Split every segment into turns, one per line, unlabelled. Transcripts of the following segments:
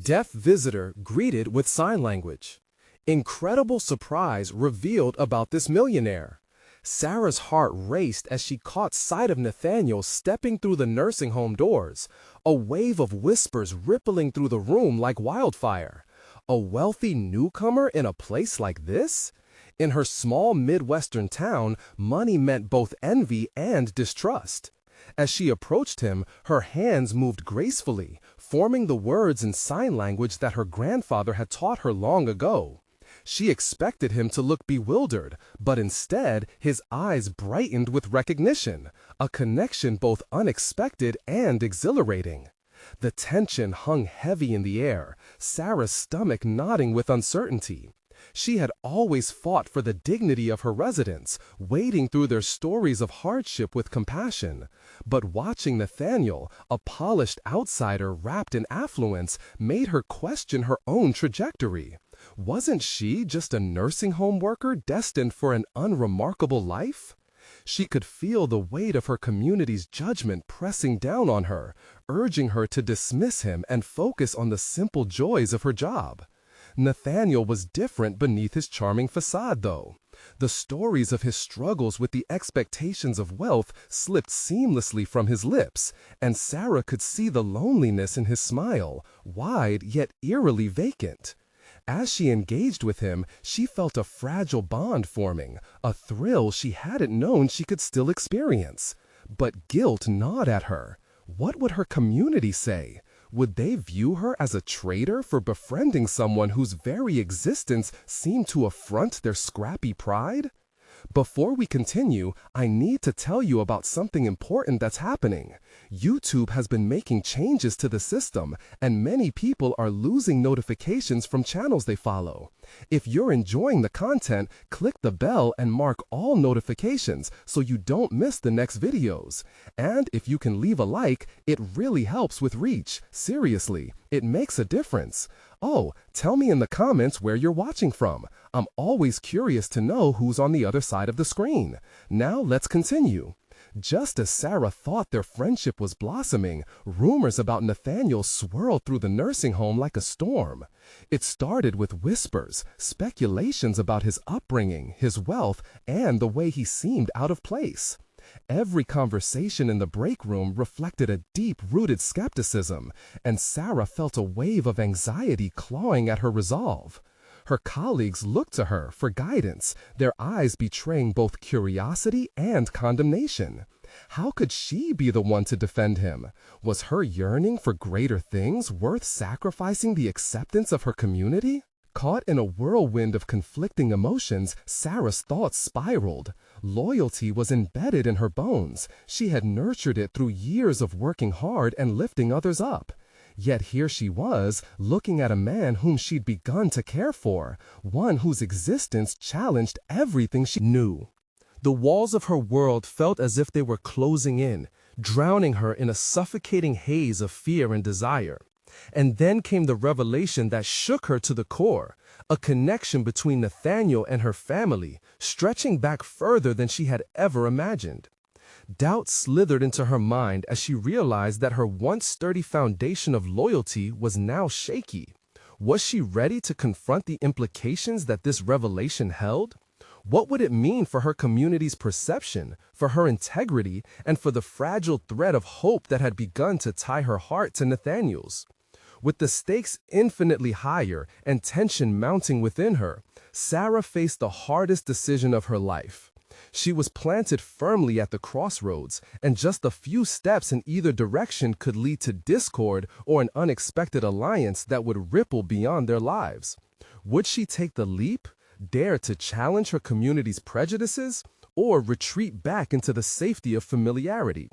Deaf visitor greeted with sign language. Incredible surprise revealed about this millionaire. Sarah's heart raced as she caught sight of Nathaniel stepping through the nursing home doors, a wave of whispers rippling through the room like wildfire. A wealthy newcomer in a place like this? In her small Midwestern town, money meant both envy and distrust. As she approached him, her hands moved gracefully, forming the words in sign language that her grandfather had taught her long ago. She expected him to look bewildered, but instead, his eyes brightened with recognition, a connection both unexpected and exhilarating. The tension hung heavy in the air, Sarah's stomach knotting with uncertainty. She had always fought for the dignity of her residents, wading through their stories of hardship with compassion. But watching Nathaniel, a polished outsider wrapped in affluence, made her question her own trajectory. Wasn't she just a nursing home worker destined for an unremarkable life? She could feel the weight of her community's judgment pressing down on her, urging her to dismiss him and focus on the simple joys of her job. Nathaniel was different beneath his charming facade, though. The stories of his struggles with the expectations of wealth slipped seamlessly from his lips, and Sarah could see the loneliness in his smile, wide yet eerily vacant. As she engaged with him, she felt a fragile bond forming, a thrill she hadn't known she could still experience. But guilt gnawed at her. What would her community say? Would they view her as a traitor for befriending someone whose very existence seemed to affront their scrappy pride? Before we continue, I need to tell you about something important that's happening. YouTube has been making changes to the system, and many people are losing notifications from channels they follow. If you're enjoying the content, click the bell and mark all notifications so you don't miss the next videos. And if you can leave a like, it really helps with reach. Seriously, it makes a difference. Oh, tell me in the comments where you're watching from. I'm always curious to know who's on the other side of the screen. Now let's continue. Just as Sarah thought their friendship was blossoming, rumors about Nathaniel swirled through the nursing home like a storm. It started with whispers, speculations about his upbringing, his wealth, and the way he seemed out of place. Every conversation in the break room reflected a deep-rooted skepticism, and Sarah felt a wave of anxiety clawing at her resolve. Her colleagues looked to her for guidance, their eyes betraying both curiosity and condemnation. How could she be the one to defend him? Was her yearning for greater things worth sacrificing the acceptance of her community? Caught in a whirlwind of conflicting emotions, Sarah's thoughts spiraled. Loyalty was embedded in her bones. She had nurtured it through years of working hard and lifting others up. Yet here she was, looking at a man whom she'd begun to care for, one whose existence challenged everything she knew. The walls of her world felt as if they were closing in, drowning her in a suffocating haze of fear and desire. And then came the revelation that shook her to the core, a connection between Nathaniel and her family, stretching back further than she had ever imagined. Doubt slithered into her mind as she realized that her once sturdy foundation of loyalty was now shaky. Was she ready to confront the implications that this revelation held? What would it mean for her community's perception, for her integrity, and for the fragile thread of hope that had begun to tie her heart to Nathaniel's? With the stakes infinitely higher and tension mounting within her, Sarah faced the hardest decision of her life. She was planted firmly at the crossroads, and just a few steps in either direction could lead to discord or an unexpected alliance that would ripple beyond their lives. Would she take the leap, dare to challenge her community's prejudices, or retreat back into the safety of familiarity?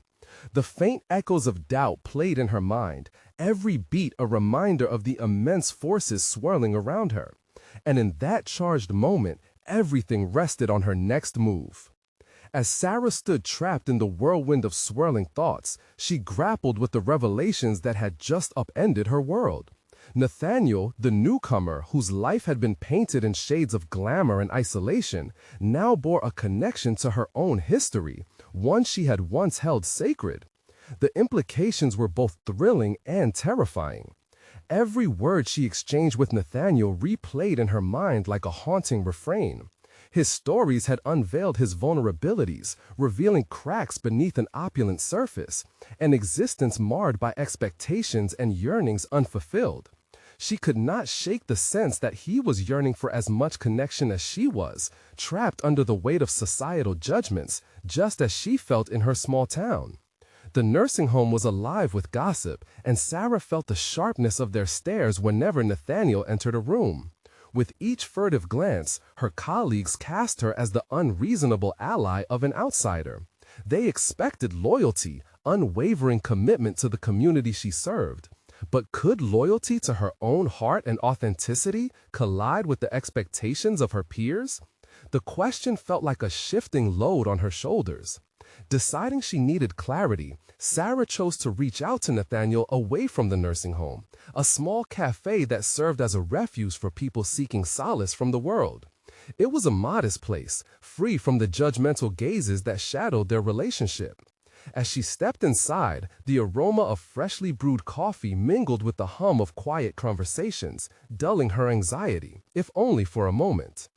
The faint echoes of doubt played in her mind, every beat a reminder of the immense forces swirling around her. And in that charged moment, everything rested on her next move. As Sarah stood trapped in the whirlwind of swirling thoughts, she grappled with the revelations that had just upended her world. Nathaniel, the newcomer whose life had been painted in shades of glamour and isolation, now bore a connection to her own history, one she had once held sacred. The implications were both thrilling and terrifying. Every word she exchanged with Nathaniel replayed in her mind like a haunting refrain. His stories had unveiled his vulnerabilities, revealing cracks beneath an opulent surface, an existence marred by expectations and yearnings unfulfilled. She could not shake the sense that he was yearning for as much connection as she was, trapped under the weight of societal judgments, just as she felt in her small town. The nursing home was alive with gossip, and Sarah felt the sharpness of their stares whenever Nathaniel entered a room. With each furtive glance, her colleagues cast her as the unreasonable ally of an outsider. They expected loyalty, unwavering commitment to the community she served. But could loyalty to her own heart and authenticity collide with the expectations of her peers? The question felt like a shifting load on her shoulders. Deciding she needed clarity, Sarah chose to reach out to Nathaniel away from the nursing home, a small cafe that served as a refuge for people seeking solace from the world. It was a modest place, free from the judgmental gazes that shadowed their relationship. As she stepped inside, the aroma of freshly brewed coffee mingled with the hum of quiet conversations, dulling her anxiety, if only for a moment.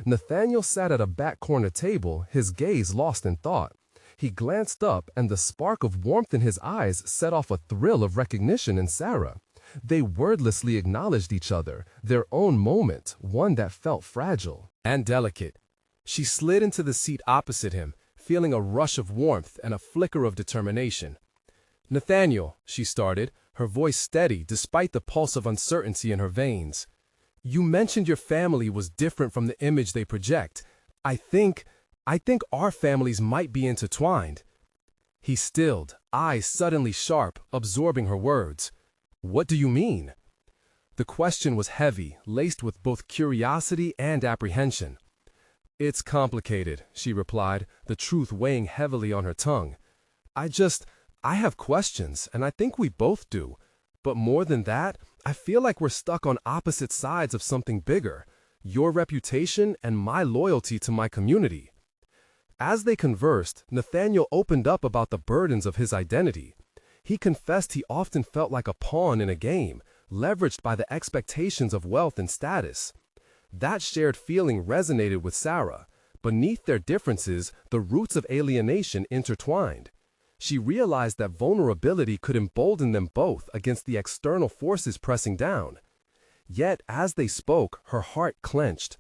Nathaniel sat at a back corner table, his gaze lost in thought. He glanced up, and the spark of warmth in his eyes set off a thrill of recognition in Sarah. They wordlessly acknowledged each other, their own moment, one that felt fragile and delicate. She slid into the seat opposite him, feeling a rush of warmth and a flicker of determination. "Nathaniel," she started, her voice steady despite the pulse of uncertainty in her veins. "You mentioned your family was different from the image they project. I think our families might be intertwined." He stilled, eyes suddenly sharp, absorbing her words. "What do you mean?" The question was heavy, laced with both curiosity and apprehension. "It's complicated," she replied, the truth weighing heavily on her tongue. I have questions, and I think we both do. But more than that, I feel like we're stuck on opposite sides of something bigger, your reputation and my loyalty to my community." As they conversed, Nathaniel opened up about the burdens of his identity. He confessed he often felt like a pawn in a game, leveraged by the expectations of wealth and status. That shared feeling resonated with Sarah. Beneath their differences, the roots of alienation intertwined. She realized that vulnerability could embolden them both against the external forces pressing down. Yet, as they spoke, her heart clenched.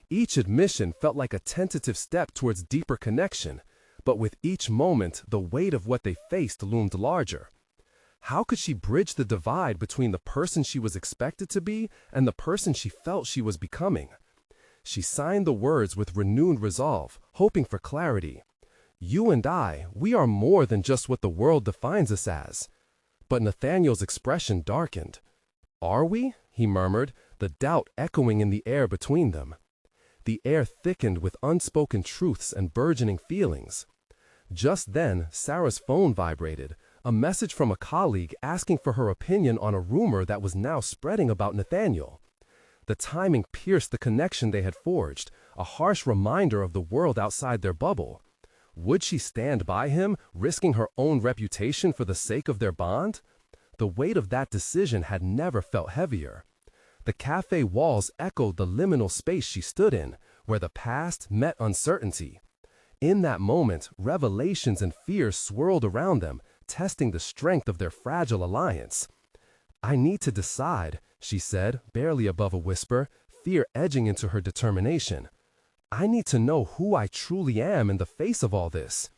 Each admission felt like a tentative step towards deeper connection, but with each moment, the weight of what they faced loomed larger. How could she bridge the divide between the person she was expected to be and the person she felt she was becoming? She signed the words with renewed resolve, hoping for clarity. "You and I, we are more than just what the world defines us as." But Nathaniel's expression darkened. "Are we?" he murmured, the doubt echoing in the air between them. The air thickened with unspoken truths and burgeoning feelings. Just then, Sarah's phone vibrated, a message from a colleague asking for her opinion on a rumor that was now spreading about Nathaniel. The timing pierced the connection they had forged, a harsh reminder of the world outside their bubble. Would she stand by him, risking her own reputation for the sake of their bond? The weight of that decision had never felt heavier. The cafe walls echoed the liminal space she stood in, where the past met uncertainty. In that moment, revelations and fears swirled around them, testing the strength of their fragile alliance. "I need to decide," she said, barely above a whisper, fear edging into her determination. "I need to know who I truly am in the face of all this."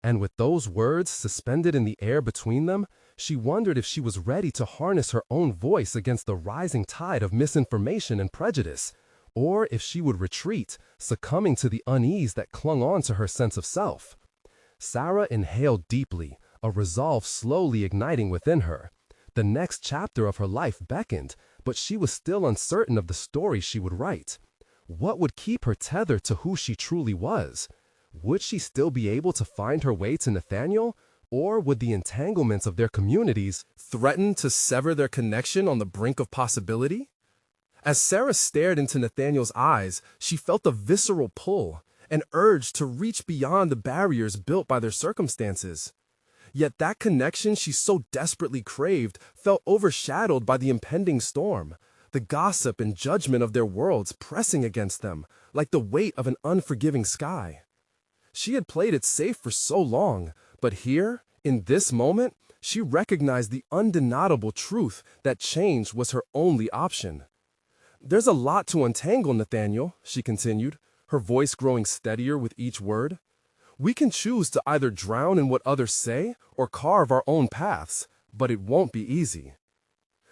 And with those words suspended in the air between them, she wondered if she was ready to harness her own voice against the rising tide of misinformation and prejudice, or if she would retreat, succumbing to the unease that clung on to her sense of self. Sarah inhaled deeply, a resolve slowly igniting within her. The next chapter of her life beckoned, but she was still uncertain of the story she would write. What would keep her tethered to who she truly was? Would she still be able to find her way to Nathaniel? Or would the entanglements of their communities threaten to sever their connection on the brink of possibility? As Sarah stared into Nathaniel's eyes, she felt a visceral pull, an urge to reach beyond the barriers built by their circumstances. Yet that connection she so desperately craved felt overshadowed by the impending storm, the gossip and judgment of their worlds pressing against them, like the weight of an unforgiving sky. She had played it safe for so long, but here, in this moment, she recognized the undeniable truth that change was her only option. "There's a lot to untangle, Nathaniel," she continued, her voice growing steadier with each word. "We can choose to either drown in what others say or carve our own paths, but it won't be easy."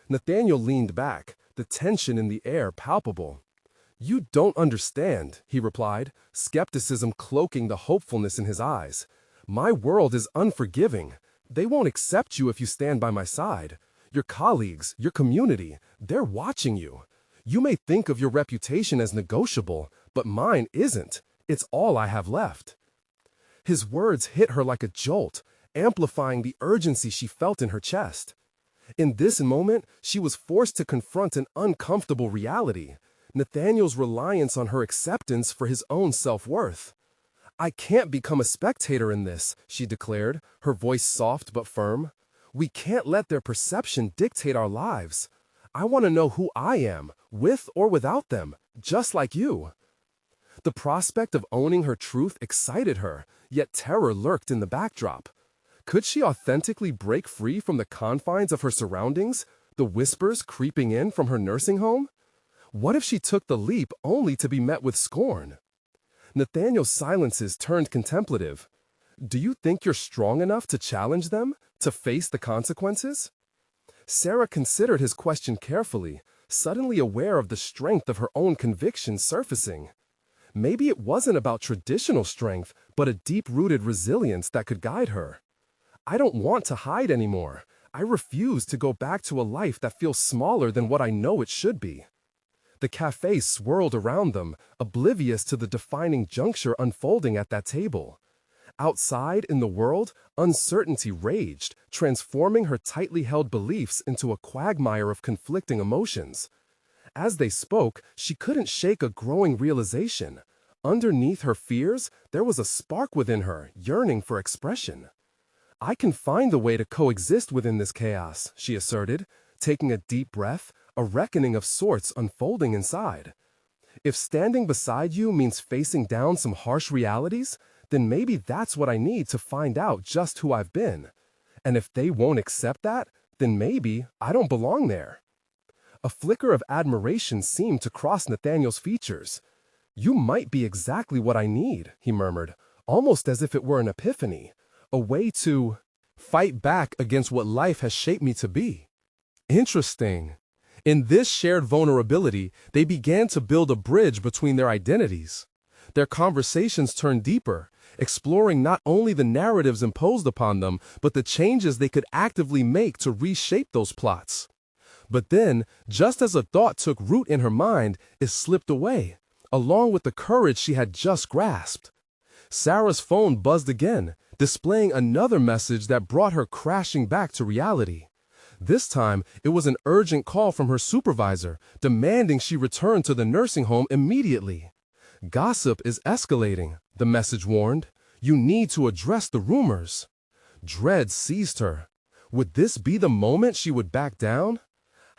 Nathaniel leaned back, the tension in the air palpable. "You don't understand," he replied, skepticism cloaking the hopefulness in his eyes. "My world is unforgiving. They won't accept you if you stand by my side. Your colleagues, your community, they're watching you. You may think of your reputation as negotiable, but mine isn't. It's all I have left." His words hit her like a jolt, amplifying the urgency she felt in her chest. In this moment, she was forced to confront an uncomfortable reality: Nathaniel's reliance on her acceptance for his own self-worth. "I can't become a spectator in this," she declared, her voice soft but firm. "We can't let their perception dictate our lives. I want to know who I am, with or without them, just like you." The prospect of owning her truth excited her, yet terror lurked in the backdrop. Could she authentically break free from the confines of her surroundings, the whispers creeping in from her nursing home? What if she took the leap only to be met with scorn? Nathaniel's silences turned contemplative. "Do you think you're strong enough to challenge them, to face the consequences?" Sarah considered his question carefully, suddenly aware of the strength of her own convictions surfacing. Maybe it wasn't about traditional strength, but a deep-rooted resilience that could guide her. "I don't want to hide anymore. I refuse to go back to a life that feels smaller than what I know it should be." The cafe swirled around them, oblivious to the defining juncture unfolding at that table. Outside, in the world, uncertainty raged, transforming her tightly held beliefs into a quagmire of conflicting emotions. As they spoke, she couldn't shake a growing realization. Underneath her fears, there was a spark within her, yearning for expression. "I can find a way to coexist within this chaos," she asserted, taking a deep breath, a reckoning of sorts unfolding inside. "If standing beside you means facing down some harsh realities, then maybe that's what I need to find out just who I've been. And if they won't accept that, then maybe I don't belong there." A flicker of admiration seemed to cross Nathaniel's features. "You might be exactly what I need," he murmured, almost as if it were an epiphany, a way to fight back against what life has shaped me to be. Interesting. In this shared vulnerability, they began to build a bridge between their identities. Their conversations turned deeper, exploring not only the narratives imposed upon them, but the changes they could actively make to reshape those plots. But then, just as a thought took root in her mind, it slipped away, along with the courage she had just grasped. Sarah's phone buzzed again, displaying another message that brought her crashing back to reality. This time, it was an urgent call from her supervisor, demanding she return to the nursing home immediately. "Gossip is escalating," the message warned. "You need to address the rumors." Dread seized her. Would this be the moment she would back down?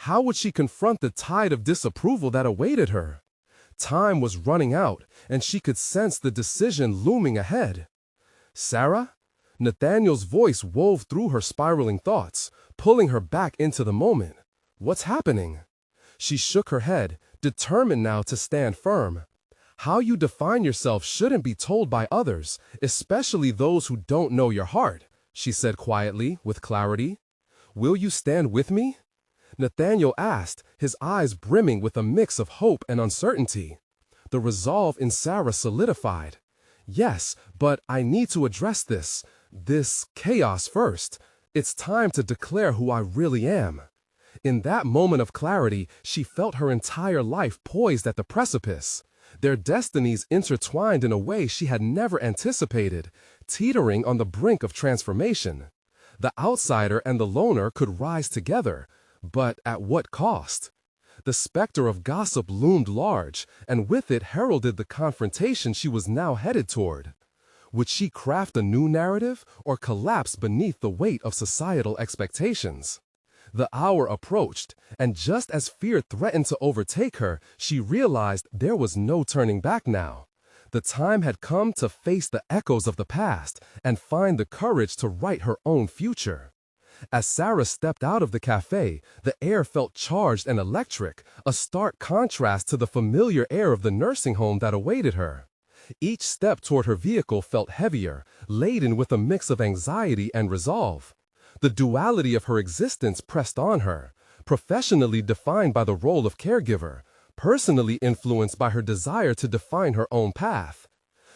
How would she confront the tide of disapproval that awaited her? Time was running out, and she could sense the decision looming ahead. "Sarah?" Nathaniel's voice wove through her spiraling thoughts, pulling her back into the moment. "What's happening?" She shook her head, determined now to stand firm. "How you define yourself shouldn't be told by others, especially those who don't know your heart," she said quietly, with clarity. "Will you stand with me?" Nathaniel asked, his eyes brimming with a mix of hope and uncertainty. The resolve in Sarah solidified. "Yes, but I need to address this chaos first. It's time to declare who I really am." In that moment of clarity, she felt her entire life poised at the precipice. Their destinies intertwined in a way she had never anticipated, teetering on the brink of transformation. The outsider and the loner could rise together, but at what cost? The specter of gossip loomed large, and with it heralded the confrontation she was now headed toward. Would she craft a new narrative or collapse beneath the weight of societal expectations? The hour approached, and just as fear threatened to overtake her, she realized there was no turning back now. The time had come to face the echoes of the past and find the courage to write her own future. As Sarah stepped out of the cafe, the air felt charged and electric, a stark contrast to the familiar air of the nursing home that awaited her. Each step toward her vehicle felt heavier, laden with a mix of anxiety and resolve. The duality of her existence pressed on her, professionally defined by the role of caregiver, personally influenced by her desire to define her own path.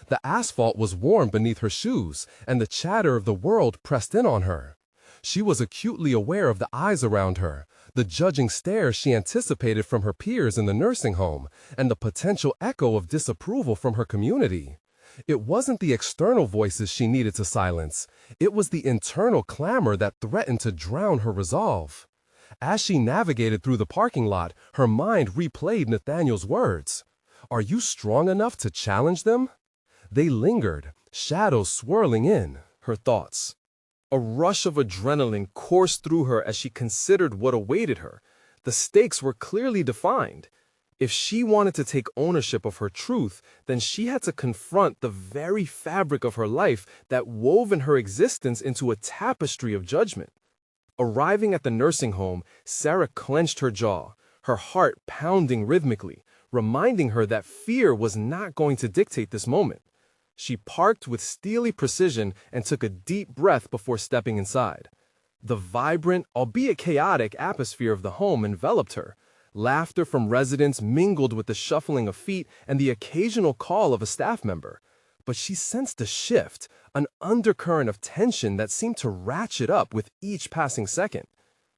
The asphalt was warm beneath her shoes, and the chatter of the world pressed in on her. She was acutely aware of the eyes around her, the judging stare she anticipated from her peers in the nursing home, and the potential echo of disapproval from her community. It wasn't the external voices she needed to silence. It was the internal clamor that threatened to drown her resolve. As she navigated through the parking lot, her mind replayed Nathaniel's words. "Are you strong enough to challenge them?" They lingered, shadows swirling in her thoughts. A rush of adrenaline coursed through her as she considered what awaited her. The stakes were clearly defined. If she wanted to take ownership of her truth, then she had to confront the very fabric of her life that wove in her existence into a tapestry of judgment. Arriving at the nursing home, Sarah clenched her jaw, her heart pounding rhythmically, reminding her that fear was not going to dictate this moment. She parked with steely precision and took a deep breath before stepping inside. The vibrant, albeit chaotic, atmosphere of the home enveloped her. Laughter from residents mingled with the shuffling of feet and the occasional call of a staff member. But she sensed a shift, an undercurrent of tension that seemed to ratchet up with each passing second.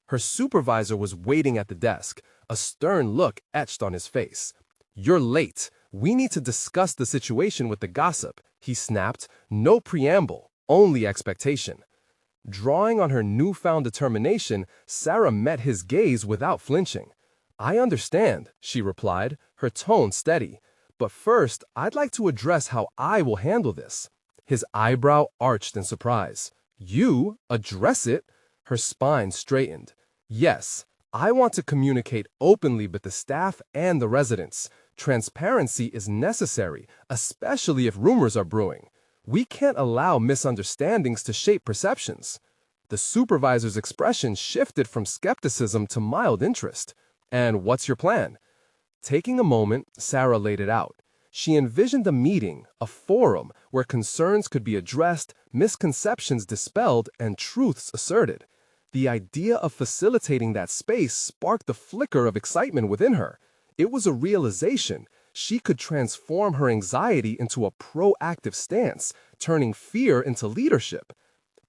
Her supervisor was waiting at the desk, a stern look etched on his face. "You're late. We need to discuss the situation with the gossip," he snapped. No preamble, only expectation. Drawing on her newfound determination, Sarah met his gaze without flinching. "I understand," she replied, her tone steady. "But first, I'd like to address how I will handle this." His eyebrow arched in surprise. "You? Address it?" Her spine straightened. "Yes, I want to communicate openly with the staff and the residents. Transparency is necessary, especially if rumors are brewing. We can't allow misunderstandings to shape perceptions." The supervisor's expression shifted from skepticism to mild interest. "And what's your plan?" Taking a moment, Sarah laid it out. She envisioned a meeting, a forum, where concerns could be addressed, misconceptions dispelled, and truths asserted. The idea of facilitating that space sparked a flicker of excitement within her. It was a realization. She could transform her anxiety into a proactive stance, turning fear into leadership.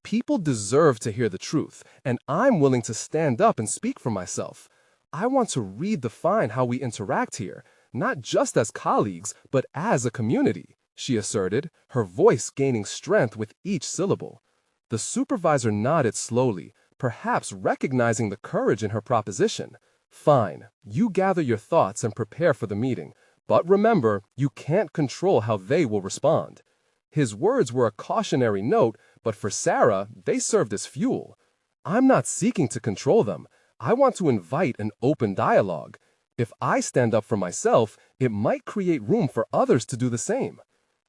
People deserve to hear the truth, and I'm willing to stand up and speak for myself. I want to redefine how we interact here, not just as colleagues, but as a community," she asserted, her voice gaining strength with each syllable. The supervisor nodded slowly, perhaps recognizing the courage in her proposition. "Fine, you gather your thoughts and prepare for the meeting, but remember, you can't control how they will respond." His words were a cautionary note, but for Sarah, they served as fuel. "I'm not seeking to control them. I want to invite an open dialogue. If I stand up for myself, it might create room for others to do the same."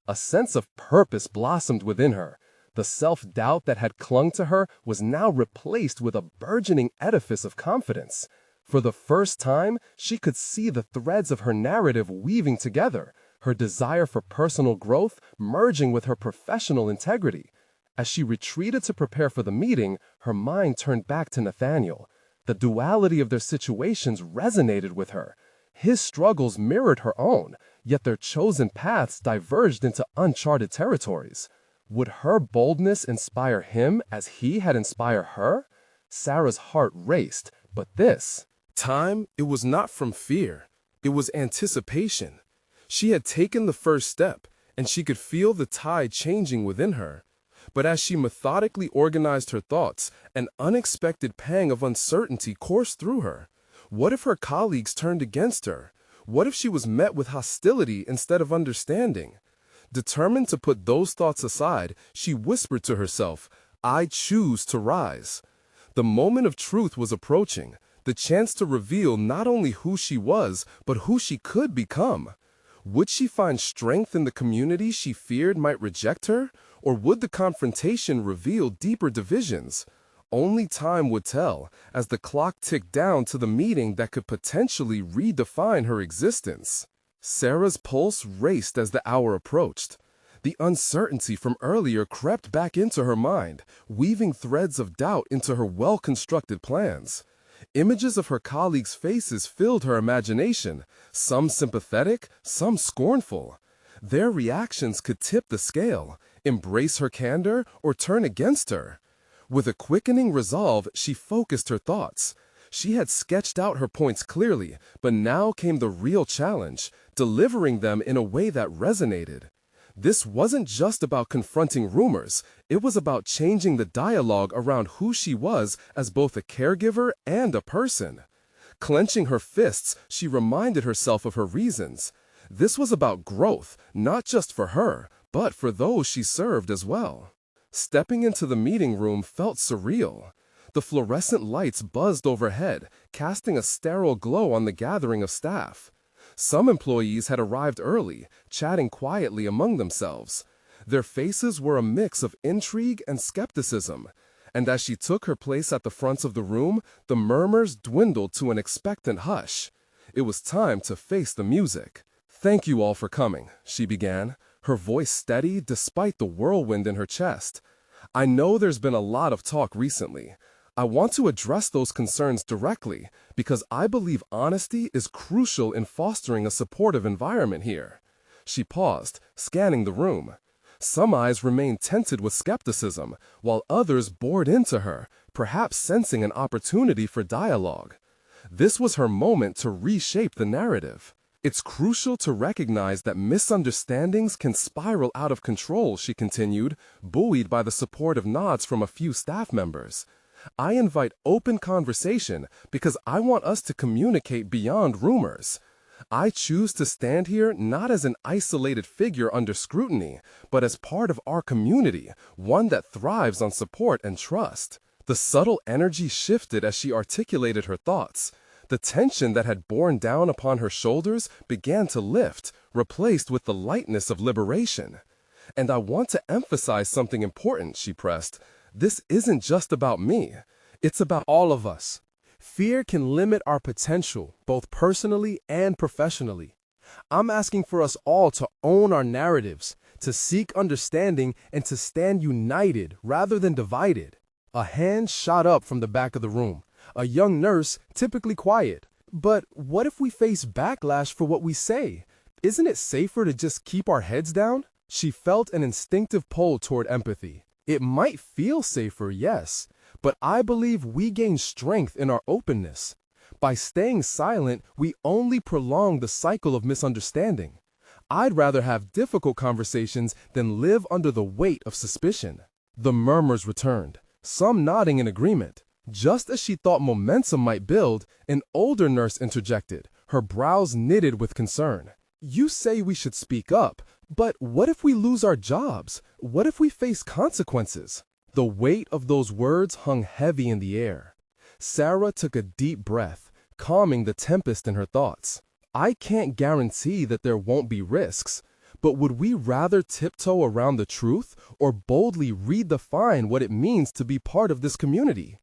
A sense of purpose blossomed within her. The self-doubt that had clung to her was now replaced with a burgeoning edifice of confidence. For the first time, she could see the threads of her narrative weaving together, her desire for personal growth merging with her professional integrity. As she retreated to prepare for the meeting, her mind turned back to Nathaniel. The duality of their situations resonated with her. His struggles mirrored her own, yet their chosen paths diverged into uncharted territories. Would her boldness inspire him as he had inspired her? Sarah's heart raced, but this time, it was not from fear. It was anticipation. She had taken the first step, and she could feel the tide changing within her. But as she methodically organized her thoughts, an unexpected pang of uncertainty coursed through her. What if her colleagues turned against her? What if she was met with hostility instead of understanding? Determined to put those thoughts aside, she whispered to herself, "I choose to rise." The moment of truth was approaching, the chance to reveal not only who she was, but who she could become. Would she find strength in the community she feared might reject her, or would the confrontation reveal deeper divisions? Only time would tell, as the clock ticked down to the meeting that could potentially redefine her existence. Sarah's pulse raced as the hour approached. The uncertainty from earlier crept back into her mind, weaving threads of doubt into her well-constructed plans. Images of her colleagues' faces filled her imagination, some sympathetic, some scornful. Their reactions could tip the scale, embrace her candor, or turn against her. With a quickening resolve, she focused her thoughts. She had sketched out her points clearly, but now came the real challenge, delivering them in a way that resonated. This wasn't just about confronting rumors, it was about changing the dialogue around who she was as both a caregiver and a person. Clenching her fists, she reminded herself of her reasons. This was about growth, not just for her, but for those she served as well. Stepping into the meeting room felt surreal. The fluorescent lights buzzed overhead, casting a sterile glow on the gathering of staff. Some employees had arrived early, chatting quietly among themselves. Their faces were a mix of intrigue and skepticism, and as she took her place at the front of the room, the murmurs dwindled to an expectant hush. It was time to face the music. "Thank you all for coming," she began, her voice steady despite the whirlwind in her chest. "I know there's been a lot of talk recently. I want to address those concerns directly because I believe honesty is crucial in fostering a supportive environment here." She paused, scanning the room. Some eyes remained tinted with skepticism, while others bored into her, perhaps sensing an opportunity for dialogue. This was her moment to reshape the narrative. "It's crucial to recognize that misunderstandings can spiral out of control," she continued, buoyed by the supportive nods from a few staff members. "I invite open conversation because I want us to communicate beyond rumors. I choose to stand here not as an isolated figure under scrutiny, but as part of our community, one that thrives on support and trust." The subtle energy shifted as she articulated her thoughts. The tension that had borne down upon her shoulders began to lift, replaced with the lightness of liberation. "And I want to emphasize something important," she pressed. "This isn't just about me. It's about all of us. Fear can limit our potential, both personally and professionally. I'm asking for us all to own our narratives, to seek understanding, and to stand united rather than divided." A hand shot up from the back of the room. A young nurse, typically quiet. "But what if we face backlash for what we say? Isn't it safer to just keep our heads down?" She felt an instinctive pull toward empathy. "It might feel safer, yes, but I believe we gain strength in our openness. By staying silent, we only prolong the cycle of misunderstanding. I'd rather have difficult conversations than live under the weight of suspicion." The murmurs returned, some nodding in agreement. Just as she thought momentum might build, an older nurse interjected, her brows knitted with concern. "You say we should speak up, but what if we lose our jobs? What if we face consequences?" The weight of those words hung heavy in the air. Sarah took a deep breath, calming the tempest in her thoughts. "I can't guarantee that there won't be risks, but would we rather tiptoe around the truth or boldly redefine what it means to be part of this community?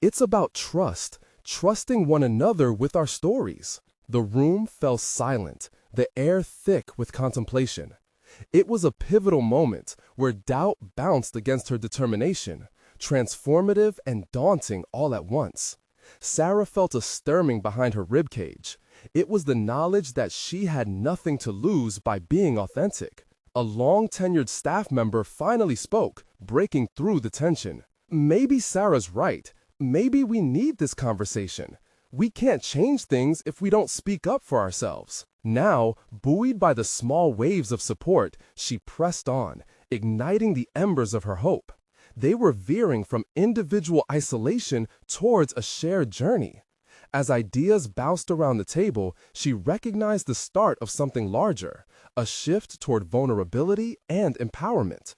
It's about trust, trusting one another with our stories." The room fell silent, the air thick with contemplation. It was a pivotal moment where doubt bounced against her determination, transformative and daunting all at once. Sarah felt a stirring behind her ribcage. It was the knowledge that she had nothing to lose by being authentic. A long-tenured staff member finally spoke, breaking through the tension. "Maybe Sarah's right. Maybe we need this conversation. We can't change things if we don't speak up for ourselves." Now, buoyed by the small waves of support, she pressed on, igniting the embers of her hope. They were veering from individual isolation towards a shared journey. As ideas bounced around the table, she recognized the start of something larger, a shift toward vulnerability and empowerment.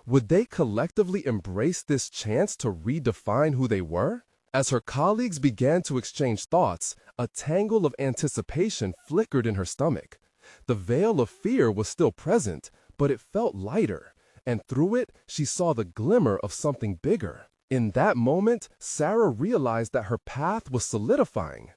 Would they collectively embrace this chance to redefine who they were? As her colleagues began to exchange thoughts, a tangle of anticipation flickered in her stomach. The veil of fear was still present, but it felt lighter, and through it, she saw the glimmer of something bigger. In that moment, Sarah realized that her path was solidifying.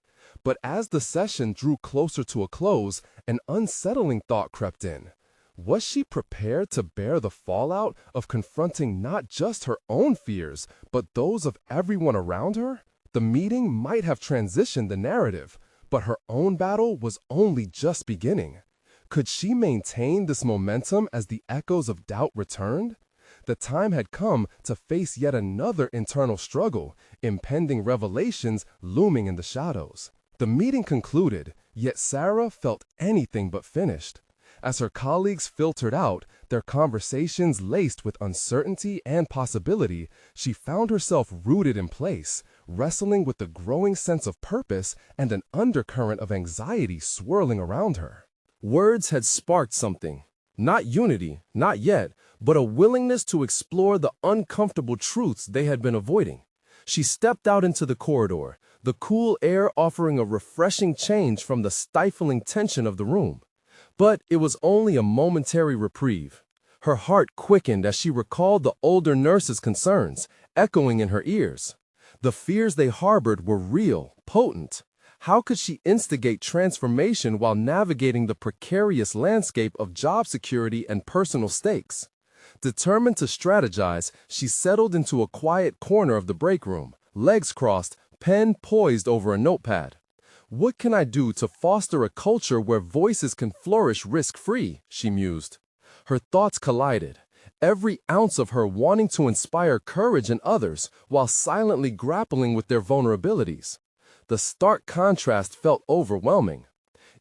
But as the session drew closer to a close, an unsettling thought crept in. Was she prepared to bear the fallout of confronting not just her own fears, but those of everyone around her? The meeting might have transitioned the narrative, but her own battle was only just beginning. Could she maintain this momentum as the echoes of doubt returned? The time had come to face yet another internal struggle, impending revelations looming in the shadows. The meeting concluded, yet Sarah felt anything but finished. As her colleagues filtered out, their conversations laced with uncertainty and possibility, she found herself rooted in place, wrestling with the growing sense of purpose and an undercurrent of anxiety swirling around her. Words had sparked something. Not unity, not yet, but a willingness to explore the uncomfortable truths they had been avoiding. She stepped out into the corridor, the cool air offering a refreshing change from the stifling tension of the room. But it was only a momentary reprieve. Her heart quickened as she recalled the older nurses' concerns, echoing in her ears. The fears they harbored were real, potent. How could she instigate transformation while navigating the precarious landscape of job security and personal stakes? Determined to strategize, she settled into a quiet corner of the break room, legs crossed, pen poised over a notepad. What can I do to foster a culture where voices can flourish risk-free? She mused. Her thoughts collided, every ounce of her wanting to inspire courage in others while silently grappling with their vulnerabilities. The stark contrast felt overwhelming.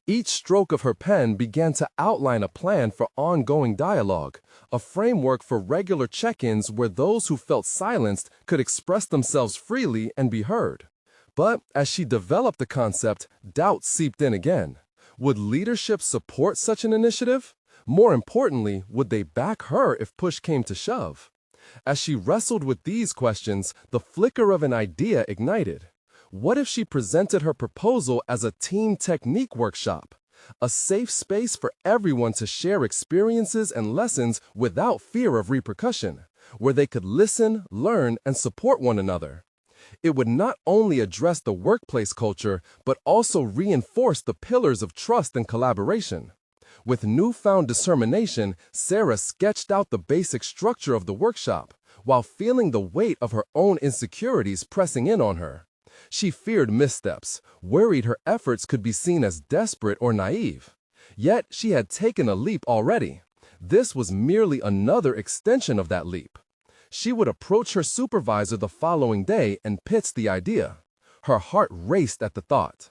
Each stroke of her pen began to outline a plan for ongoing dialogue, a framework for regular check-ins where those who felt silenced could express themselves freely and be heard. But as she developed the concept, doubt seeped in again. Would leadership support such an initiative? More importantly, would they back her if push came to shove? As she wrestled with these questions, the flicker of an idea ignited. What if she presented her proposal as a team technique workshop? A safe space for everyone to share experiences and lessons without fear of repercussion, where they could listen, learn, and support one another. It would not only address the workplace culture, but also reinforce the pillars of trust and collaboration. With newfound determination, Sarah sketched out the basic structure of the workshop, while feeling the weight of her own insecurities pressing in on her. She feared missteps, worried her efforts could be seen as desperate or naive. Yet she had taken a leap already. This was merely another extension of that leap. She would approach her supervisor the following day and pitch the idea. Her heart raced at the thought.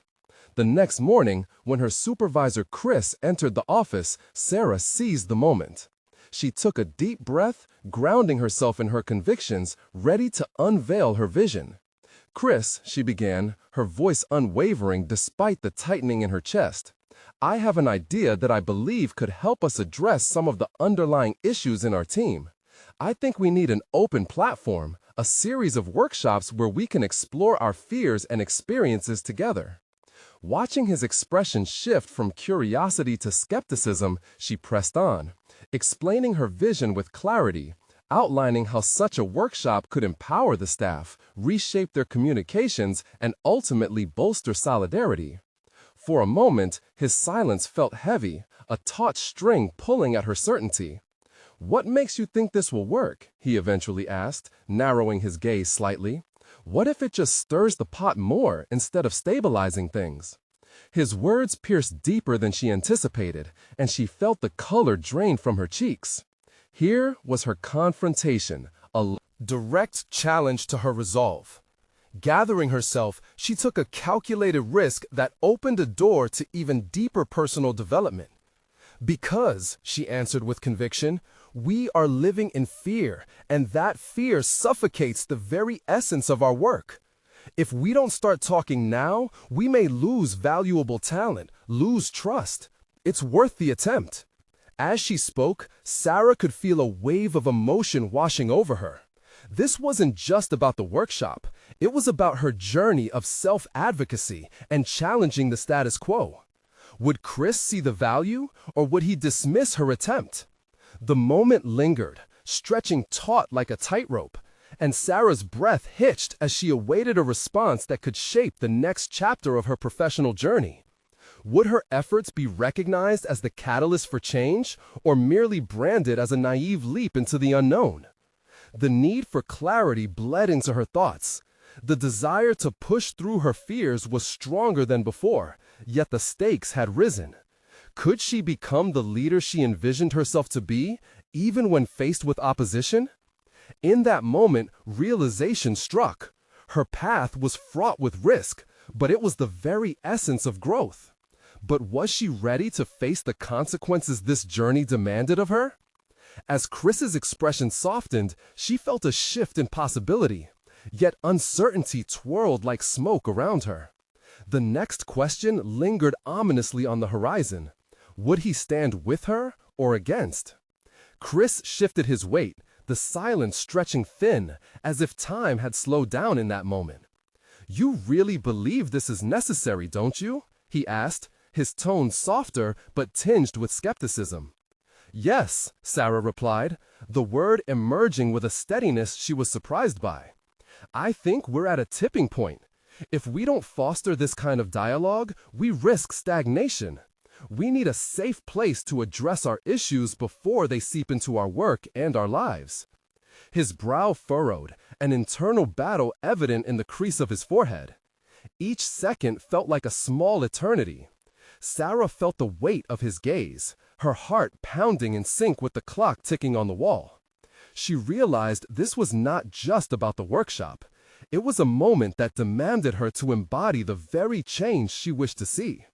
The next morning, when her supervisor Chris entered the office, Sarah seized the moment. She took a deep breath, grounding herself in her convictions, ready to unveil her vision. "Chris," she began, her voice unwavering despite the tightening in her chest, "I have an idea that I believe could help us address some of the underlying issues in our team. I think we need an open platform, a series of workshops where we can explore our fears and experiences together." Watching his expression shift from curiosity to skepticism, she pressed on, explaining her vision with clarity, outlining how such a workshop could empower the staff, reshape their communications, and ultimately bolster solidarity. For a moment, his silence felt heavy, a taut string pulling at her certainty. "What makes you think this will work?" he eventually asked, narrowing his gaze slightly. "What if it just stirs the pot more instead of stabilizing things?" His words pierced deeper than she anticipated, and she felt the color drain from her cheeks. Here was her confrontation, a direct challenge to her resolve. Gathering herself, she took a calculated risk that opened a door to even deeper personal development. "Because," she answered with conviction, "we are living in fear, and that fear suffocates the very essence of our work. If we don't start talking now, we may lose valuable talent, lose trust. It's worth the attempt." As she spoke, Sarah could feel a wave of emotion washing over her. This wasn't just about the workshop. It was about her journey of self-advocacy and challenging the status quo. Would Chris see the value, or would he dismiss her attempt? The moment lingered, stretching taut like a tightrope, and Sarah's breath hitched as she awaited a response that could shape the next chapter of her professional journey. Would her efforts be recognized as the catalyst for change, or merely branded as a naive leap into the unknown? The need for clarity bled into her thoughts. The desire to push through her fears was stronger than before, yet the stakes had risen. Could she become the leader she envisioned herself to be, even when faced with opposition? In that moment, realization struck. Her path was fraught with risk, but it was the very essence of growth. But was she ready to face the consequences this journey demanded of her? As Chris's expression softened, she felt a shift in possibility, yet uncertainty twirled like smoke around her. The next question lingered ominously on the horizon. Would he stand with her or against? Chris shifted his weight, the silence stretching thin, as if time had slowed down in that moment. "You really believe this is necessary, don't you?" he asked, his tone softer but tinged with skepticism. "Yes," Sarah replied, the word emerging with a steadiness she was surprised by. "I think we're at a tipping point. If we don't foster this kind of dialogue, we risk stagnation. We need a safe place to address our issues before they seep into our work and our lives." His brow furrowed, an internal battle evident in the crease of his forehead. Each second felt like a small eternity. Sarah felt the weight of his gaze, her heart pounding in sync with the clock ticking on the wall. She realized this was not just about the workshop. It was a moment that demanded her to embody the very change she wished to see.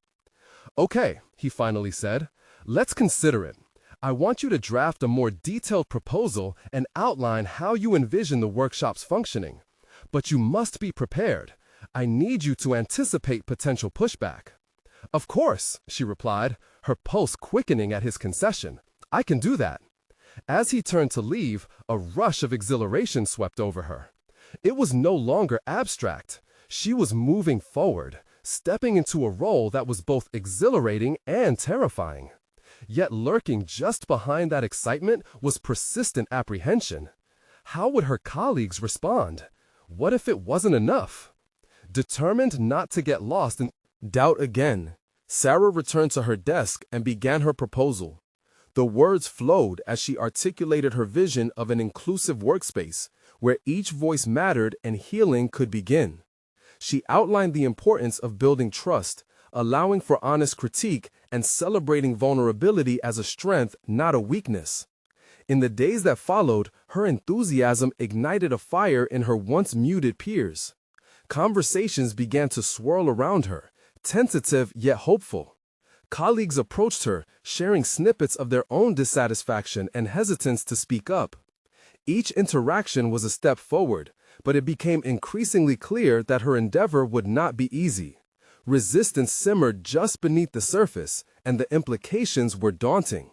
"Okay," he finally said, "let's consider it. I want you to draft a more detailed proposal and outline how you envision the workshop's functioning. But you must be prepared. I need you to anticipate potential pushback." "Of course," she replied, her pulse quickening at his concession. "I can do that." As he turned to leave, a rush of exhilaration swept over her. It was no longer abstract. She was moving forward, stepping into a role that was both exhilarating and terrifying. Yet lurking just behind that excitement was persistent apprehension. How would her colleagues respond? What if it wasn't enough? Determined not to get lost in doubt again, Sarah returned to her desk and began her proposal. The words flowed as she articulated her vision of an inclusive workspace where each voice mattered and healing could begin. She outlined the importance of building trust, allowing for honest critique, and celebrating vulnerability as a strength, not a weakness. In the days that followed, her enthusiasm ignited a fire in her once muted peers. Conversations began to swirl around her, tentative yet hopeful. Colleagues approached her, sharing snippets of their own dissatisfaction and hesitance to speak up. Each interaction was a step forward, but it became increasingly clear that her endeavor would not be easy. Resistance simmered just beneath the surface, and the implications were daunting.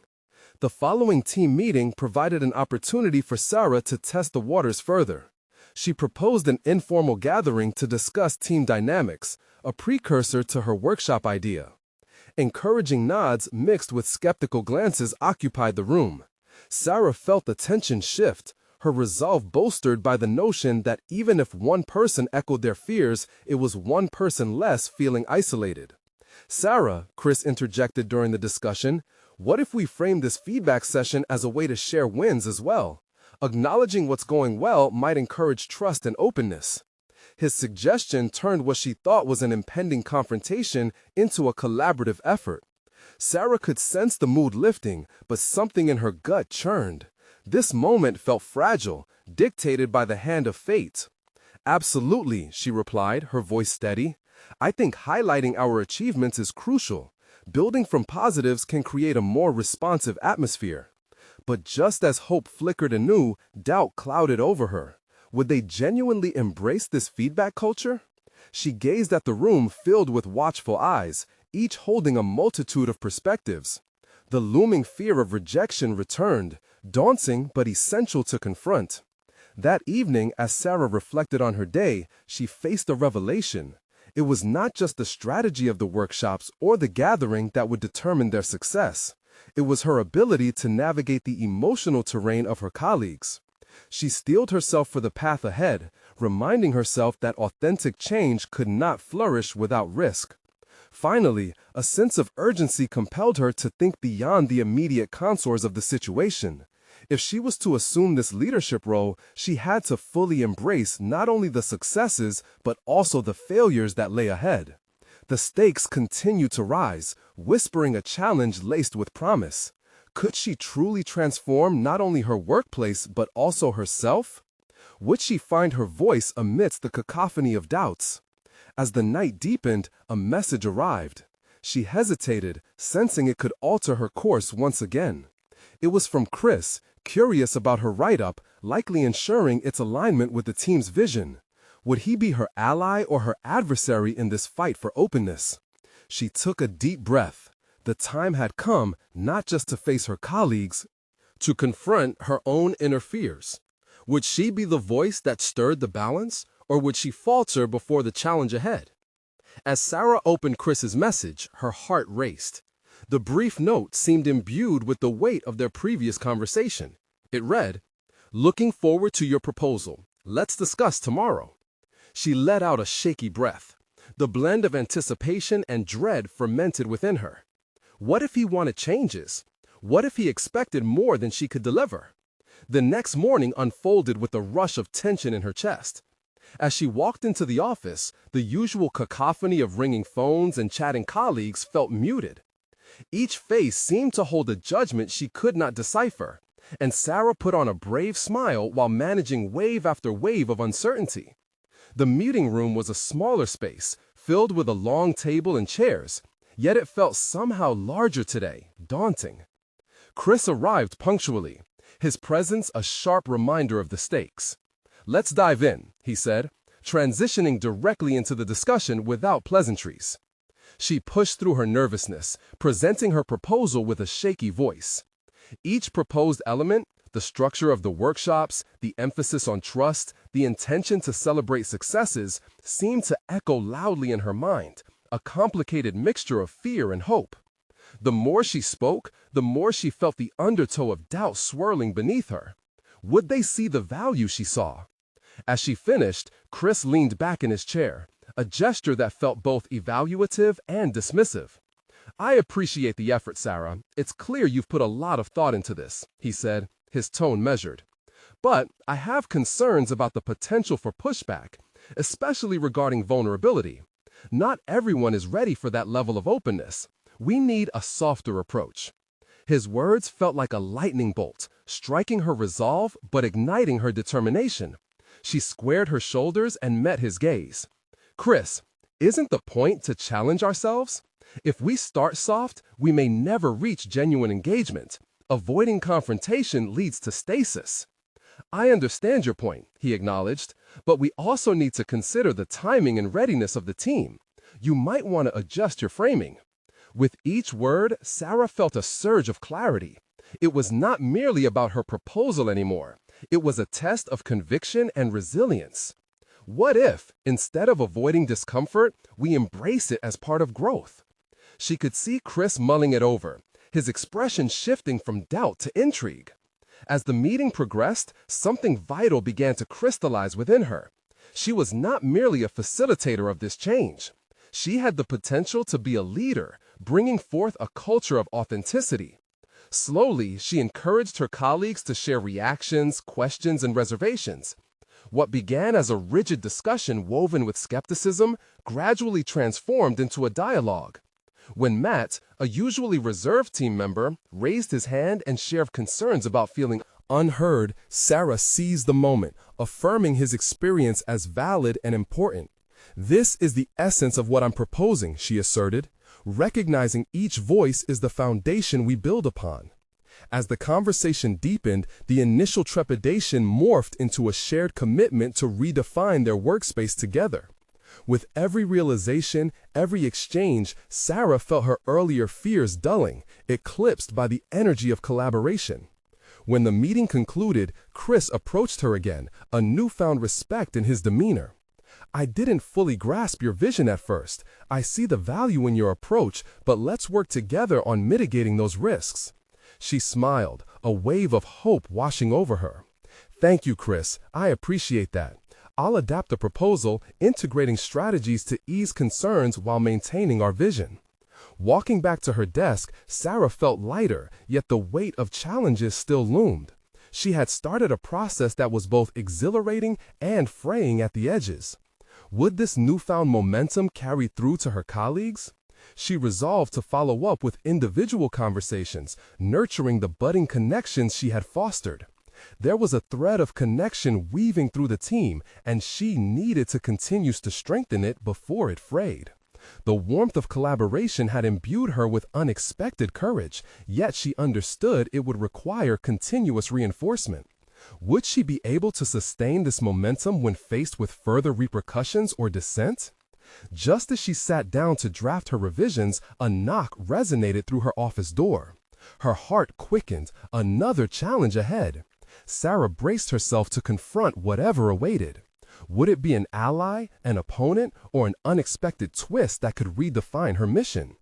The following team meeting provided an opportunity for Sarah to test the waters further. She proposed an informal gathering to discuss team dynamics, a precursor to her workshop idea. Encouraging nods mixed with skeptical glances occupied the room. Sarah felt the tension shift, her resolve bolstered by the notion that even if one person echoed their fears, it was one person less feeling isolated. "Sarah," Chris interjected during the discussion, "what if we frame this feedback session as a way to share wins as well? Acknowledging what's going well might encourage trust and openness." His suggestion turned what she thought was an impending confrontation into a collaborative effort. Sarah could sense the mood lifting, but something in her gut churned. This moment felt fragile, dictated by the hand of fate. "Absolutely," she replied, her voice steady. "I think highlighting our achievements is crucial. Building from positives can create a more responsive atmosphere." But just as hope flickered anew, doubt clouded over her. Would they genuinely embrace this feedback culture? She gazed at the room filled with watchful eyes, each holding a multitude of perspectives. The looming fear of rejection returned, daunting but essential to confront. That evening, as Sarah reflected on her day, she faced a revelation. It was not just the strategy of the workshops or the gathering that would determine their success. It was her ability to navigate the emotional terrain of her colleagues. She steeled herself for the path ahead, reminding herself that authentic change could not flourish without risk. Finally, a sense of urgency compelled her to think beyond the immediate contours of the situation. If she was to assume this leadership role, she had to fully embrace not only the successes, but also the failures that lay ahead. The stakes continued to rise, whispering a challenge laced with promise. Could she truly transform not only her workplace, but also herself? Would she find her voice amidst the cacophony of doubts? As the night deepened, a message arrived. She hesitated, sensing it could alter her course once again. It was from Chris, curious about her write-up, likely ensuring its alignment with the team's vision. Would he be her ally or her adversary in this fight for openness? She took a deep breath. The time had come not just to face her colleagues, to confront her own inner fears. Would she be the voice that stirred the balance, or would she falter before the challenge ahead? As Sarah opened Chris's message, her heart raced. The brief note seemed imbued with the weight of their previous conversation. It read, "Looking forward to your proposal. Let's discuss tomorrow." She let out a shaky breath. The blend of anticipation and dread fermented within her. What if he wanted changes? What if he expected more than she could deliver? The next morning unfolded with a rush of tension in her chest. As she walked into the office, the usual cacophony of ringing phones and chatting colleagues felt muted. Each face seemed to hold a judgment she could not decipher, and Sarah put on a brave smile while managing wave after wave of uncertainty. The meeting room was a smaller space, filled with a long table and chairs, yet it felt somehow larger today, daunting. Chris arrived punctually, his presence a sharp reminder of the stakes. "Let's dive in," he said, transitioning directly into the discussion without pleasantries. She pushed through her nervousness, presenting her proposal with a shaky voice. Each proposed element, the structure of the workshops, the emphasis on trust, the intention to celebrate successes, seemed to echo loudly in her mind, a complicated mixture of fear and hope. The more she spoke, the more she felt the undertow of doubt swirling beneath her. Would they see the value she saw? As she finished, Chris leaned back in his chair, a gesture that felt both evaluative and dismissive. "I appreciate the effort, Sarah. It's clear you've put a lot of thought into this," he said, his tone measured. "But I have concerns about the potential for pushback, especially regarding vulnerability. Not everyone is ready for that level of openness. We need a softer approach." His words felt like a lightning bolt, striking her resolve but igniting her determination. She squared her shoulders and met his gaze. "Chris, isn't the point to challenge ourselves? If we start soft, we may never reach genuine engagement. Avoiding confrontation leads to stasis." "I understand your point," he acknowledged, "but we also need to consider the timing and readiness of the team. You might want to adjust your framing." With each word, Sarah felt a surge of clarity. It was not merely about her proposal anymore. It was a test of conviction and resilience. What if, instead of avoiding discomfort, we embrace it as part of growth? She could see Chris mulling it over, his expression shifting from doubt to intrigue. As the meeting progressed, something vital began to crystallize within her. She was not merely a facilitator of this change. She had the potential to be a leader, bringing forth a culture of authenticity. Slowly, she encouraged her colleagues to share reactions, questions, and reservations. What began as a rigid discussion woven with skepticism gradually transformed into a dialogue. When Matt, a usually reserved team member, raised his hand and shared concerns about feeling unheard, Sarah seized the moment, affirming his experience as valid and important. "This is the essence of what I'm proposing," she asserted. "Recognizing each voice is the foundation we build upon." As the conversation deepened, the initial trepidation morphed into a shared commitment to redefine their workspace together. With every realization, every exchange, Sarah felt her earlier fears dulling, eclipsed by the energy of collaboration. When the meeting concluded, Chris approached her again, a newfound respect in his demeanor. "I didn't fully grasp your vision at first. I see the value in your approach, but let's work together on mitigating those risks." She smiled, a wave of hope washing over her. "Thank you, Chris. I appreciate that. I'll adapt the proposal, integrating strategies to ease concerns while maintaining our vision." Walking back to her desk, Sarah felt lighter, yet the weight of challenges still loomed. She had started a process that was both exhilarating and fraying at the edges. Would this newfound momentum carry through to her colleagues? She resolved to follow up with individual conversations, nurturing the budding connections she had fostered. There was a thread of connection weaving through the team, and she needed to continue to strengthen it before it frayed. The warmth of collaboration had imbued her with unexpected courage, yet she understood it would require continuous reinforcement. Would she be able to sustain this momentum when faced with further repercussions or dissent? Just as she sat down to draft her revisions, a knock resonated through her office door. Her heart quickened, another challenge ahead. Sarah braced herself to confront whatever awaited. Would it be an ally, an opponent, or an unexpected twist that could redefine her mission?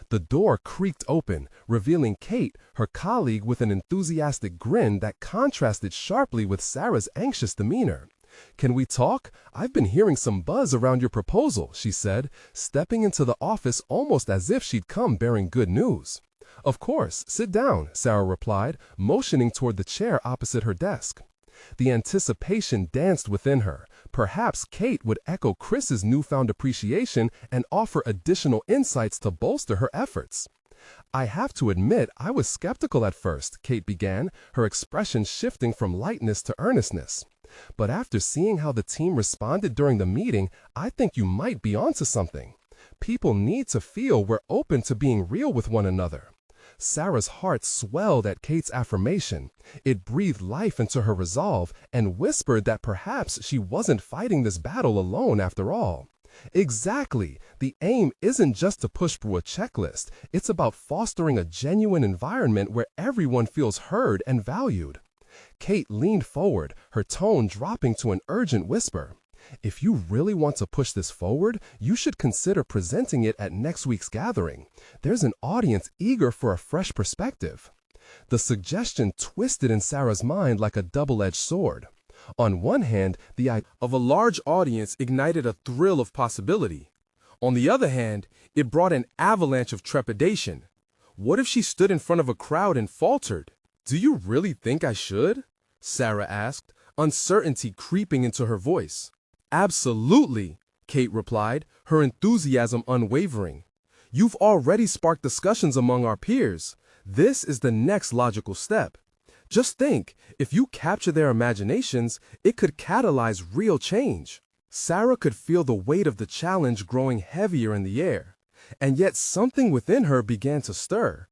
The door creaked open, revealing Kate, her colleague, with an enthusiastic grin that contrasted sharply with Sarah's anxious demeanor. "Can we talk? I've been hearing some buzz around your proposal," she said, stepping into the office almost as if she'd come bearing good news. "Of course, sit down," Sarah replied, motioning toward the chair opposite her desk. The anticipation danced within her. Perhaps Kate would echo Chris's newfound appreciation and offer additional insights to bolster her efforts. "I have to admit, I was skeptical at first," Kate began, her expression shifting from lightness to earnestness. "But after seeing how the team responded during the meeting, I think you might be onto something. People need to feel we're open to being real with one another." Sarah's heart swelled at Kate's affirmation. It breathed life into her resolve and whispered that perhaps she wasn't fighting this battle alone after all. Exactly. The aim isn't just to push through a checklist. It's about fostering a genuine environment where everyone feels heard and valued. Kate leaned forward, her tone dropping to an urgent whisper. "If you really want to push this forward, you should consider presenting it at next week's gathering. There's an audience eager for a fresh perspective." The suggestion twisted in Sarah's mind like a double-edged sword. On one hand, the idea of a large audience ignited a thrill of possibility. On the other hand, it brought an avalanche of trepidation. What if she stood in front of a crowd and faltered? "Do you really think I should?" Sarah asked, uncertainty creeping into her voice. "Absolutely," Kate replied, her enthusiasm unwavering. "You've already sparked discussions among our peers. This is the next logical step. Just think, if you capture their imaginations, it could catalyze real change." Sarah could feel the weight of the challenge growing heavier in the air, and yet something within her began to stir.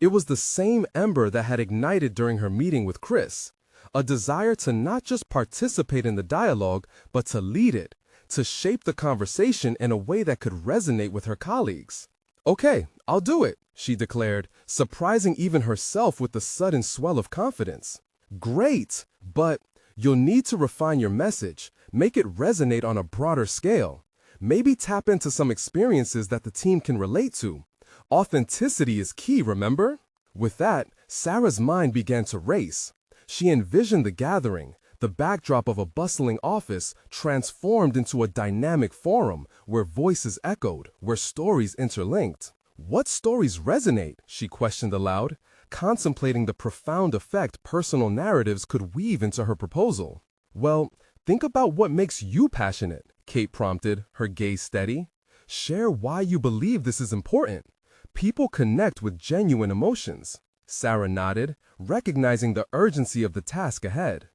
It was the same ember that had ignited during her meeting with Chris. A desire to not just participate in the dialogue, but to lead it, to shape the conversation in a way that could resonate with her colleagues. "Okay, I'll do it," she declared, surprising even herself with the sudden swell of confidence. "Great, but you'll need to refine your message, make it resonate on a broader scale. Maybe tap into some experiences that the team can relate to. Authenticity is key, remember?" With that, Sarah's mind began to race. She envisioned the gathering, the backdrop of a bustling office, transformed into a dynamic forum where voices echoed, where stories interlinked. "What stories resonate?" she questioned aloud, contemplating the profound effect personal narratives could weave into her proposal. "Well, think about what makes you passionate," Kate prompted, her gaze steady. "Share why you believe this is important. People connect with genuine emotions." Sarah nodded, recognizing the urgency of the task ahead.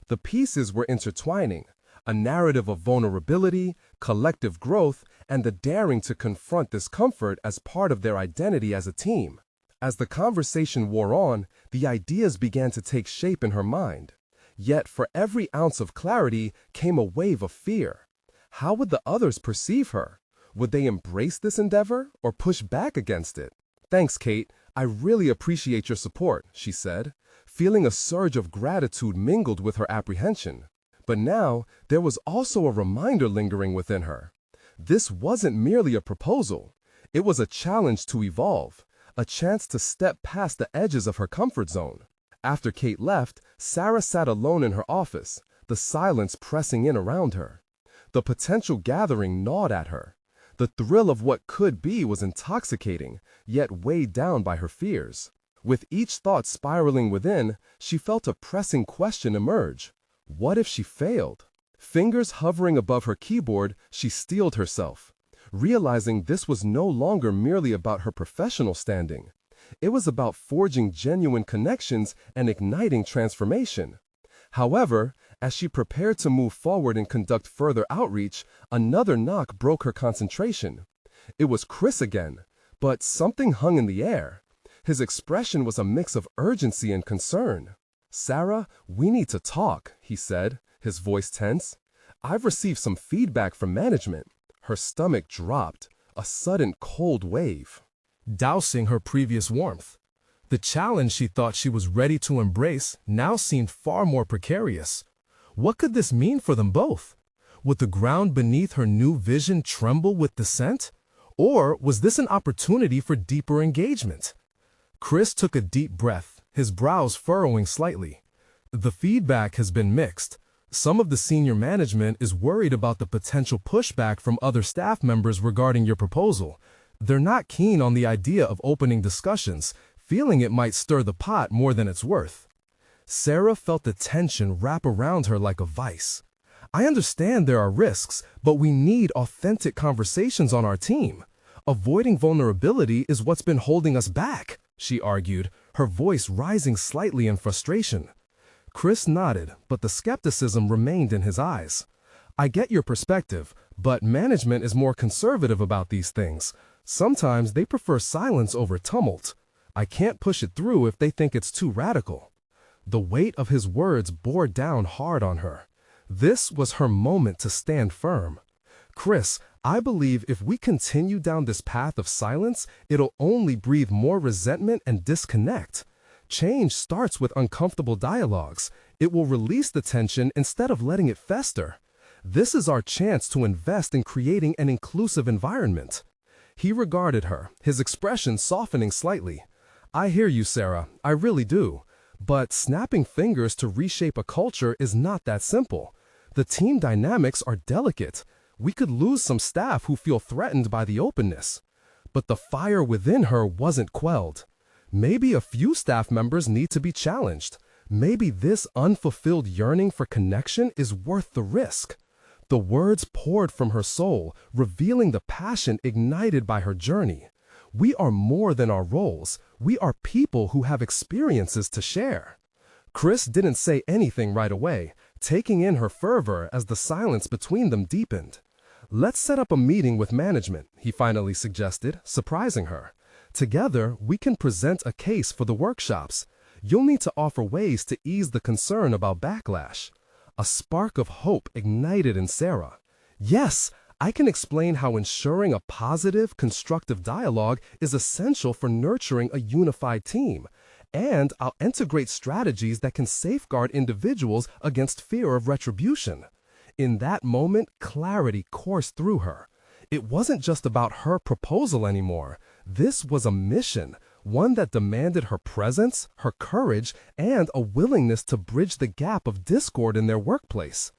The pieces were intertwining, a narrative of vulnerability, collective growth, and the daring to confront discomfort as part of their identity as a team. As the conversation wore on, the ideas began to take shape in her mind. Yet for every ounce of clarity came a wave of fear. How would the others perceive her? Would they embrace this endeavor or push back against it? "Thanks, Kate. I really appreciate your support," she said, feeling a surge of gratitude mingled with her apprehension. But now, there was also a reminder lingering within her. This wasn't merely a proposal. It was a challenge to evolve, a chance to step past the edges of her comfort zone. After Kate left, Sarah sat alone in her office, the silence pressing in around her. The potential gathering gnawed at her. The thrill of what could be was intoxicating, yet weighed down by her fears. With each thought spiraling within, she felt a pressing question emerge. What if she failed? Fingers hovering above her keyboard, she steeled herself, realizing this was no longer merely about her professional standing. It was about forging genuine connections and igniting transformation. However, as she prepared to move forward and conduct further outreach, another knock broke her concentration. It was Chris again, but something hung in the air. His expression was a mix of urgency and concern. "Sarah, we need to talk," he said, his voice tense. "I've received some feedback from management." Her stomach dropped, a sudden cold wave, dousing her previous warmth. The challenge she thought she was ready to embrace now seemed far more precarious. What could this mean for them both? Would the ground beneath her new vision tremble with dissent? Or was this an opportunity for deeper engagement? Chris took a deep breath, his brows furrowing slightly. "The feedback has been mixed. Some of the senior management is worried about the potential pushback from other staff members regarding your proposal. They're not keen on the idea of opening discussions, feeling it might stir the pot more than it's worth." Sarah felt the tension wrap around her like a vice. "I understand there are risks, but we need authentic conversations on our team. Avoiding vulnerability is what's been holding us back," she argued, her voice rising slightly in frustration. Chris nodded, but the skepticism remained in his eyes. "I get your perspective, but management is more conservative about these things. Sometimes they prefer silence over tumult. I can't push it through if they think it's too radical." The weight of his words bore down hard on her. This was her moment to stand firm. "Chris, I believe if we continue down this path of silence, it'll only breathe more resentment and disconnect. Change starts with uncomfortable dialogues. It will release the tension instead of letting it fester. This is our chance to invest in creating an inclusive environment." He regarded her, his expression softening slightly. "I hear you, Sarah. I really do. But snapping fingers to reshape a culture is not that simple. The team dynamics are delicate. We could lose some staff who feel threatened by the openness." But the fire within her wasn't quelled. Maybe a few staff members need to be challenged. Maybe this unfulfilled yearning for connection is worth the risk. The words poured from her soul, revealing the passion ignited by her journey. We are more than our roles. We are people who have experiences to share. Chris didn't say anything right away, taking in her fervor as the silence between them deepened. "Let's set up a meeting with management," he finally suggested, surprising her. "Together, we can present a case for the workshops. You'll need to offer ways to ease the concern about backlash." A spark of hope ignited in Sarah. "Yes, I can explain how ensuring a positive, constructive dialogue is essential for nurturing a unified team. And I'll integrate strategies that can safeguard individuals against fear of retribution." In that moment, clarity coursed through her. It wasn't just about her proposal anymore. This was a mission, one that demanded her presence, her courage, and a willingness to bridge the gap of discord in their workplace.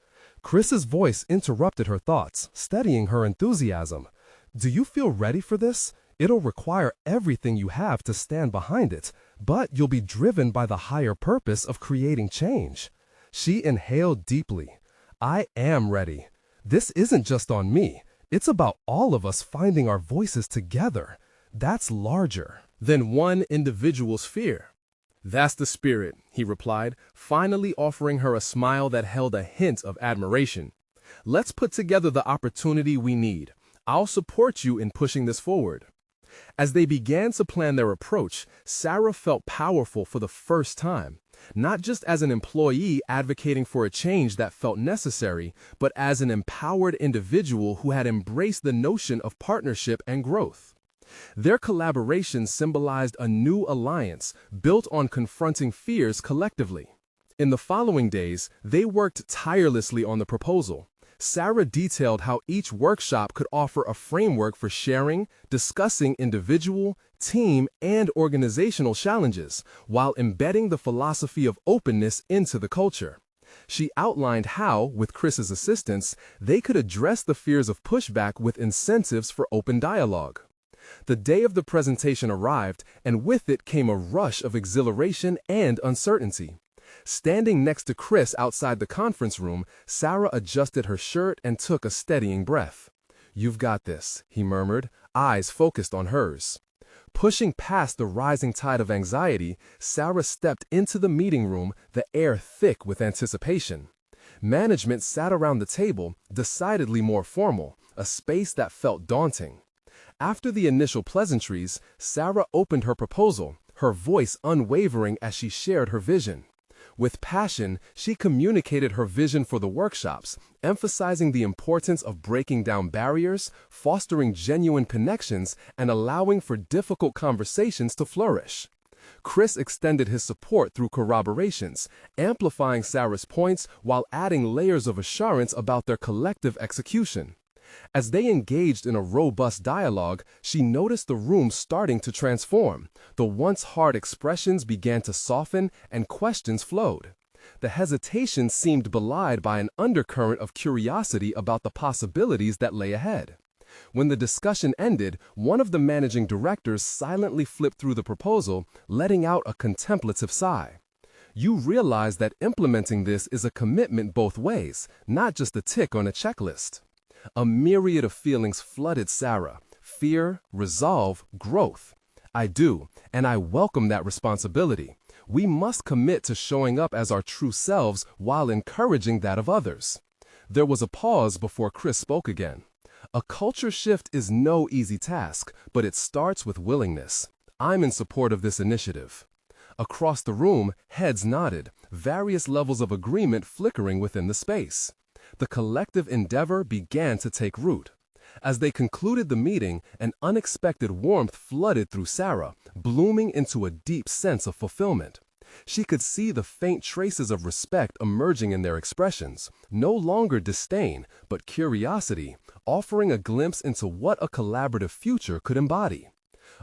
Chris's voice interrupted her thoughts, steadying her enthusiasm. "Do you feel ready for this? It'll require everything you have to stand behind it, but you'll be driven by the higher purpose of creating change." She inhaled deeply. "I am ready. This isn't just on me. It's about all of us finding our voices together. That's larger than one individual's fear." "That's the spirit," he replied, finally offering her a smile that held a hint of admiration. "Let's put together the opportunity we need. I'll support you in pushing this forward." As they began to plan their approach, Sarah felt powerful for the first time, not just as an employee advocating for a change that felt necessary, but as an empowered individual who had embraced the notion of partnership and growth. Their collaboration symbolized a new alliance built on confronting fears collectively. In the following days, they worked tirelessly on the proposal. Sarah detailed how each workshop could offer a framework for sharing, discussing individual, team, and organizational challenges, while embedding the philosophy of openness into the culture. She outlined how, with Chris's assistance, they could address the fears of pushback with incentives for open dialogue. The day of the presentation arrived, and with it came a rush of exhilaration and uncertainty. Standing next to Chris outside the conference room, Sarah adjusted her shirt and took a steadying breath. "You've got this," he murmured, eyes focused on hers. Pushing past the rising tide of anxiety, Sarah stepped into the meeting room, the air thick with anticipation. Management sat around the table, decidedly more formal, a space that felt daunting. After the initial pleasantries, Sarah opened her proposal, her voice unwavering as she shared her vision. With passion, she communicated her vision for the workshops, emphasizing the importance of breaking down barriers, fostering genuine connections, and allowing for difficult conversations to flourish. Chris extended his support through corroborations, amplifying Sarah's points while adding layers of assurance about their collective execution. As they engaged in a robust dialogue, she noticed the room starting to transform. The once hard expressions began to soften and questions flowed. The hesitation seemed belied by an undercurrent of curiosity about the possibilities that lay ahead. When the discussion ended, one of the managing directors silently flipped through the proposal, letting out a contemplative sigh. "You realize that implementing this is a commitment both ways, not just a tick on a checklist." A myriad of feelings flooded Sarah: fear, resolve, growth. "I do, and I welcome that responsibility. We must commit to showing up as our true selves while encouraging that of others." There was a pause before Chris spoke again. "A culture shift is no easy task, but it starts with willingness. I'm in support of this initiative." Across the room, heads nodded, various levels of agreement flickering within the space. The collective endeavor began to take root. As they concluded the meeting, an unexpected warmth flooded through Sarah, blooming into a deep sense of fulfillment. She could see the faint traces of respect emerging in their expressions, no longer disdain, but curiosity, offering a glimpse into what a collaborative future could embody.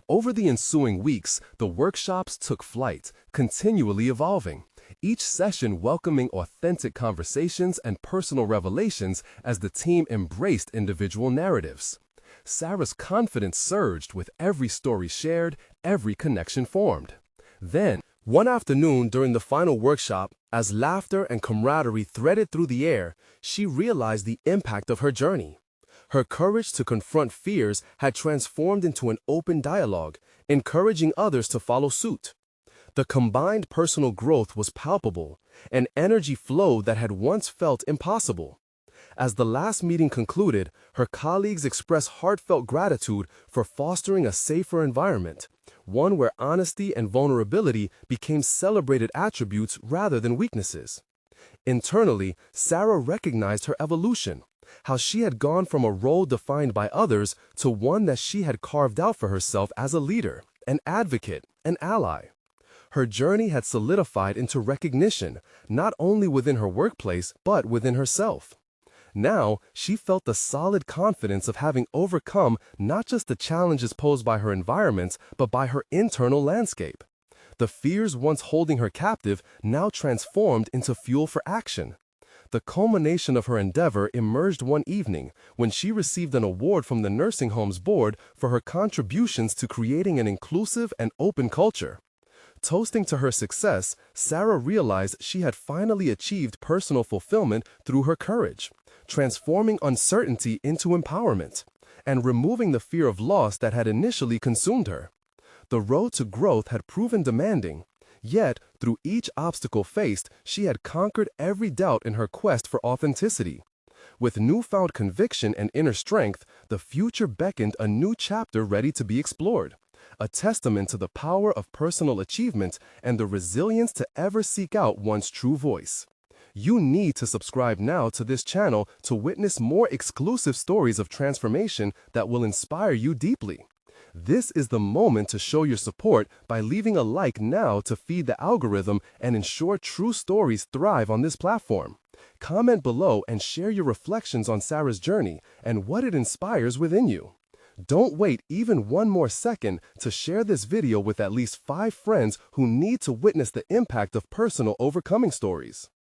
Over the ensuing weeks, the workshops took flight, continually evolving, each session welcoming authentic conversations and personal revelations as the team embraced individual narratives. Sarah's confidence surged with every story shared, every connection formed. Then, one afternoon during the final workshop, as laughter and camaraderie threaded through the air, she realized the impact of her journey. Her courage to confront fears had transformed into an open dialogue, encouraging others to follow suit. The combined personal growth was palpable, an energy flowed that had once felt impossible. As the last meeting concluded, her colleagues expressed heartfelt gratitude for fostering a safer environment, one where honesty and vulnerability became celebrated attributes rather than weaknesses. Internally, Sarah recognized her evolution, how she had gone from a role defined by others to one that she had carved out for herself as a leader, an advocate, an ally. Her journey had solidified into recognition, not only within her workplace, but within herself. Now, she felt the solid confidence of having overcome not just the challenges posed by her environment, but by her internal landscape. The fears once holding her captive now transformed into fuel for action. The culmination of her endeavor emerged one evening when she received an award from the nursing home's board for her contributions to creating an inclusive and open culture. Toasting to her success, Sarah realized she had finally achieved personal fulfillment through her courage, transforming uncertainty into empowerment, and removing the fear of loss that had initially consumed her. The road to growth had proven demanding, yet through each obstacle faced, she had conquered every doubt in her quest for authenticity. With newfound conviction and inner strength, the future beckoned a new chapter ready to be explored, a testament to the power of personal achievement and the resilience to ever seek out one's true voice. You need to subscribe now to this channel to witness more exclusive stories of transformation that will inspire you deeply. This is the moment to show your support by leaving a like now to feed the algorithm and ensure true stories thrive on this platform. Comment below and share your reflections on Sarah's journey and what it inspires within you. Don't wait even one more second to share this video with at least 5 friends who need to witness the impact of personal overcoming stories.